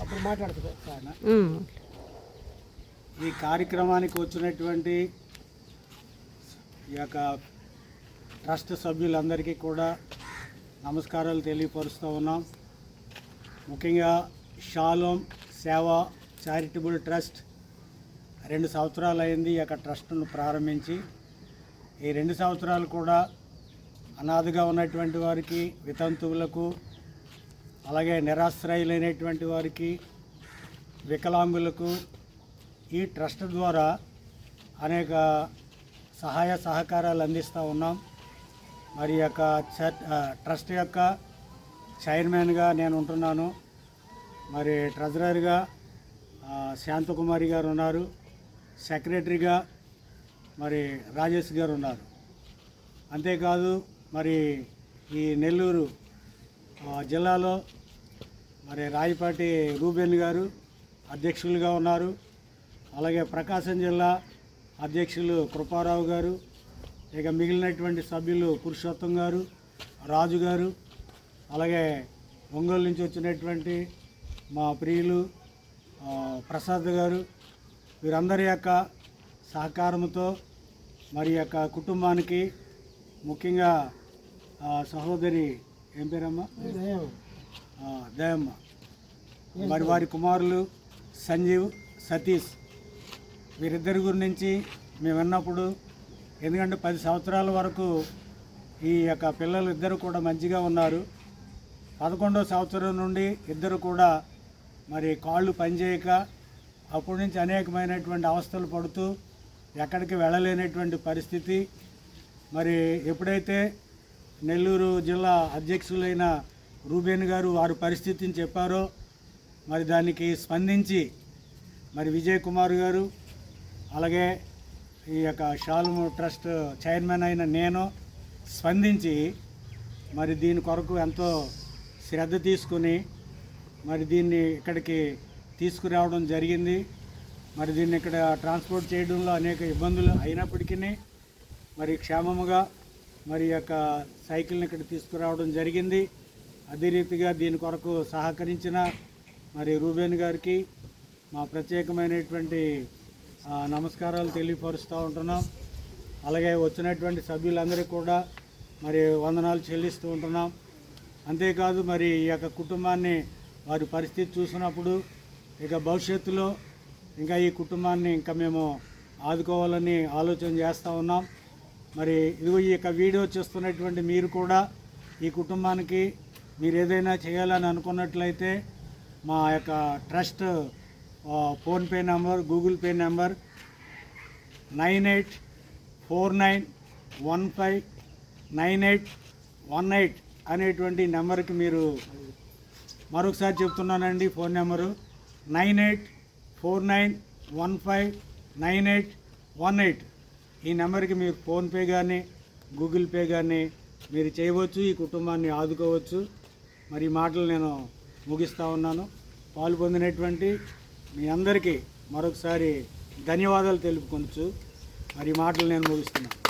అప్పుడు మాట్లాడుతుంది. ఈ కార్యక్రమానికి వచ్చినటువంటి ఈ యొక్క ట్రస్ట్ సభ్యులందరికీ కూడా నమస్కారాలు తెలియపరుస్తూ ఉన్నాం. ముఖ్యంగా షాలోమ్ సేవా చారిటబుల్ ట్రస్ట్ 2 సంవత్సరాలు అయింది ఈ యొక్క ట్రస్ట్ను ప్రారంభించి. ఈ 2 సంవత్సరాలు కూడా అనాథగా ఉన్నటువంటి వారికి, వితంతువులకు, అలాగే నిరాశ్రయులైనటువంటి వారికి, వికలాంగులకు ఈ ట్రస్ట్ ద్వారా అనేక సహాయ సహకారాలు అందిస్తూ ఉన్నాం. మరి యొక్క ట్రస్ట్ యొక్క చైర్మన్గా నేను ఉంటున్నాను. మరి ట్రెజరర్గా శాంతకుమారి గారు ఉన్నారు. సెక్రటరీగా మరి రాజేష్ గారు ఉన్నారు. అంతేకాదు మరి ఈ నెల్లూరు జిల్లాలో మరి రాయపాటి రూబెన్ గారు అధ్యక్షులుగా ఉన్నారు. అలాగే ప్రకాశం జిల్లా అధ్యక్షులు కృపారావు గారు, ఇక మిగిలినటువంటి సభ్యులు పురుషోత్తం గారు, రాజు గారు, అలాగే ఒంగోలు నుంచి వచ్చినటువంటి మా ప్రియులు ప్రసాద్ గారు, వీరందరి యొక్క సహకారంతో మరి యొక్క కుటుంబానికి, ముఖ్యంగా సహోదరి ఏం పేరమ్మా దయమ్మ, మరి వారి కుమారులు సంజీవ్, సతీష్, వీరిద్దరి గురించి మేము విన్నప్పుడు, ఎందుకంటే 10 సంవత్సరాల వరకు ఈ యొక్క పిల్లలు ఇద్దరు కూడా మంచిగా ఉన్నారు. 11వ సంవత్సరం నుండి ఇద్దరు కూడా మరి కాళ్ళు పనిచేయక అప్పటి నుంచి అనేకమైనటువంటి అవస్థలు పడుతూ ఎక్కడికి వెళ్ళలేనటువంటి పరిస్థితి. మరి ఎప్పుడైతే నెల్లూరు జిల్లా అధ్యక్షులైన రూబెన్ గారు వారి పరిస్థితిని చెప్పారో, మరి దానికి స్పందించి మరి విజయ్ కుమార్ గారు, అలాగే ఈ యొక్క షాలోమ్ ట్రస్ట్ చైర్మన్ అయిన నేను స్పందించి మరి దీని కొరకు ఎంతో శ్రద్ధ తీసుకుని మరి దీన్ని ఇక్కడికి తీసుకురావడం జరిగింది. మరి దీన్ని ఇక్కడ ట్రాన్స్పోర్ట్ చేయడంలో అనేక ఇబ్బందులు అయినప్పటికీ మరి క్షేమముగా మరి యొక్క సైకిల్ని ఇక్కడ తీసుకురావడం జరిగింది. అదే రీతిగా దీని కొరకు సహకరించిన మరి రూబెన్ గారికి మా ప్రత్యేకమైనటువంటి నమస్కారాలు తెలియపరుస్తూ ఉంటున్నాం. అలాగే వచ్చినటువంటి సభ్యులందరికీ కూడా మరి వందనాలు చెల్లిస్తూ ఉంటున్నాం. అంతేకాదు మరి ఈ యొక్క కుటుంబాన్ని వారి పరిస్థితి చూసినప్పుడు ఇక భవిష్యత్తులో ఇంకా ఈ కుటుంబాన్ని ఇంకా మేము ఆదుకోవాలని ఆలోచన చేస్తూ ఉన్నాం. మరి ఇదిగో ఈ యొక్క వీడియో చూస్తున్నటువంటి మీరు కూడా ఈ కుటుంబానికి మీరు ఏదైనా చేయాలని అనుకున్నట్లయితే మా యొక్క trust PhonePe number, Google pay number 9849159818 అనేటువంటి నెంబర్కి మీరు, మరొకసారి చెప్తున్నానండి, ఫోన్ నెంబరు 9849159818. ఈ నెంబర్కి మీరు ఫోన్పే కానీ గూగుల్ పే కానీ మీరు చేయవచ్చు, ఈ కుటుంబాన్ని ఆదుకోవచ్చు. మరి ఈ మాటలు నేను ముగిస్తూ ఉన్నాను. పాలు పొందినటువంటి మీ అందరికీ మరొకసారి ధన్యవాదాలు తెలుపుకొనచ్చు. మరి ఈ మాటలు నేను ముగిస్తున్నాను.